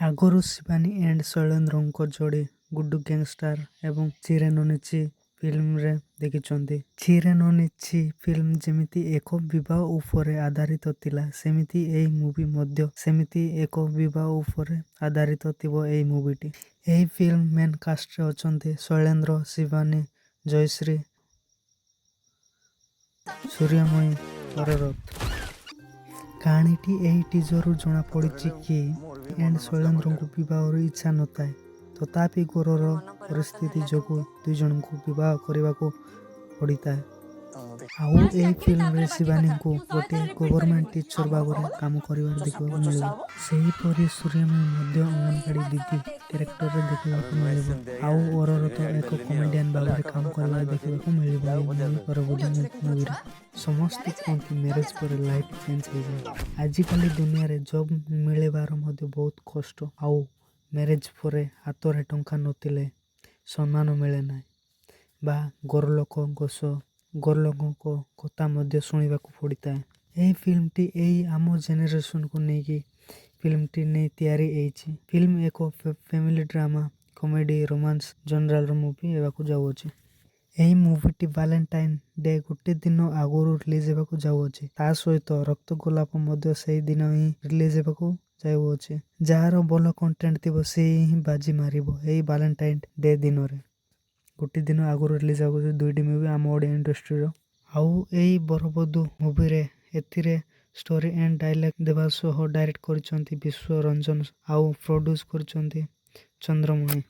ଆଗରୁ ଶିବାନୀ ଏଣ୍ଡ ଶୈଳେନ୍ଦ୍ରଙ୍କ ଯୋଡ଼ି ଗୁଡୁ ଗ୍ୟାଙ୍ଗଷ୍ଟାର ଏବଂ ଚିରେ ନନିଚି ଫିଲ୍ମରେ ଦେଖିଛନ୍ତି। ଚିରେ ନନିଚି ଫିଲ୍ମ ଯେମିତି ଏକ ବିବାହ ଉପରେ ଆଧାରିତ ଥିଲା, ସେମିତି ଏହି ମୁଭି ମଧ୍ୟ ସେମିତି ଏକ ବିବାହ ଉପରେ ଆଧାରିତ ଥିବ। ଏହି ମୁଭିଟି ଏହି ଫିଲ୍ମ ମେନ୍ କାଷ୍ଟରେ ଅଛନ୍ତି ଶୈଳେନ୍ଦ୍ର, ଶିବାନୀ, ଜୟଶ୍ରୀ, ସୂର୍ଯ୍ୟମୟୀ, ଅରରତ। କାହାଣୀଟି ଏହି ଟିଜରରୁ ଜଣାପଡ଼ିଛି କି ଏଣ୍ଡ ଶୈଳେନ୍ଦ୍ରଙ୍କୁ ବିବାହର ଇଚ୍ଛା ନଥାଏ, ତଥାପି ଘରର ପରିସ୍ଥିତି ଯୋଗୁଁ ଦୁଇଜଣଙ୍କୁ ବିବାହ କରିବାକୁ ପଡ଼ିଥାଏ। ଆଉ ଏହି ଫିଲ୍ମରେ ଶିବାନୀଙ୍କୁ ଗୋଟିଏ ଗଭର୍ଣ୍ଣମେଣ୍ଟ ଟିଚର ଭାବରେ କାମ କରିବାର ଦେଖିବାକୁ ମିଳିବ। ସେହିପରି ସୂର୍ଯ୍ୟମୟୀ ମଧ୍ୟ ଅଙ୍ଗନବାଡ଼ି ଦିଦି କ୍ୟାରେକ୍ଟରରେ ଦେଖିବାକୁ ମିଳିବ। ଆଉ ଅରରତ ଏକ କମେଡିଆନ ଭାବରେ କାମ କରିବାର ଦେଖିବାକୁ ମିଳିବ ଏହି ମୁଭି ପରବର୍ତ୍ତୀ ମୁଭିରେ। ସମସ୍ତେ କୁହନ୍ତି ମ୍ୟାରେଜ ପରେ ଲାଇଫ ଚେଞ୍ଜ ହେଇଯାଏ। ଆଜିକାଲି ଦୁନିଆରେ ଜବ୍ ମିଳିବାର ମଧ୍ୟ ବହୁତ କଷ୍ଟ। ଆଉ ମ୍ୟାରେଜ ପରେ ହାତରେ ଟଙ୍କା ନଥିଲେ ସମ୍ମାନ ମିଳେ ନାହିଁ ବା ଘରଲୋକଙ୍କ କଥା ମଧ୍ୟ ଶୁଣିବାକୁ ପଡ଼ିଥାଏ। ଏହି ଫିଲ୍ମଟି ଏହି ଆମ ଜେନେରେସନକୁ ନେଇକି ଫିଲ୍ମଟି ନେଇ ତିଆରି ହେଇଛି। ଫିଲ୍ମ ଏକ ଫ୍ୟାମିଲି ଡ୍ରାମା, କମେଡି, ରୋମାନ୍ସ ଜନରାଲର ମୁଭି ହେବାକୁ ଯାଉଅଛି। ଏହି ମୁଭିଟି ଭାଲେଣ୍ଟାଇନ ଡେ ଗୋଟେ ଦିନ ଆଗରୁ ରିଲିଜ ହେବାକୁ ଯାଉଅଛି। ତା ସହିତ ରକ୍ତ ଗୋଲାପ ମଧ୍ୟ ସେହି ଦିନ ହିଁ ରିଲିଜ ହେବାକୁ ଯାଉଅଛି। ଯାହାର ଭଲ କଣ୍ଟେଣ୍ଟ ଥିବ ସେ ହିଁ ବାଜି ମାରିବ ଏହି ଭାଲେଣ୍ଟାଇନ ଡେ ଦିନରେ। ଗୋଟେ ଦିନ ଆଗରୁ ରିଲିଜ ହେବାକୁ ଦୁଇଟି ମୁଭି ଆମ ଓଡ଼ିଆ ଇଣ୍ଡଷ୍ଟ୍ରିର। ଆଉ ଏହି ବରବଧୂ ମୁଭିରେ ଏଥିରେ ଷ୍ଟୋରି ଆଣ୍ଡ ଡାଇଲଗ ଦେବା ସହ ଡାଇରେକ୍ଟ କରିଛନ୍ତି ବିଶ୍ୱ ରଞ୍ଜନ ଆଉ ପ୍ରଡ୍ୟୁସ କରିଛନ୍ତି ଚନ୍ଦ୍ରମଣି।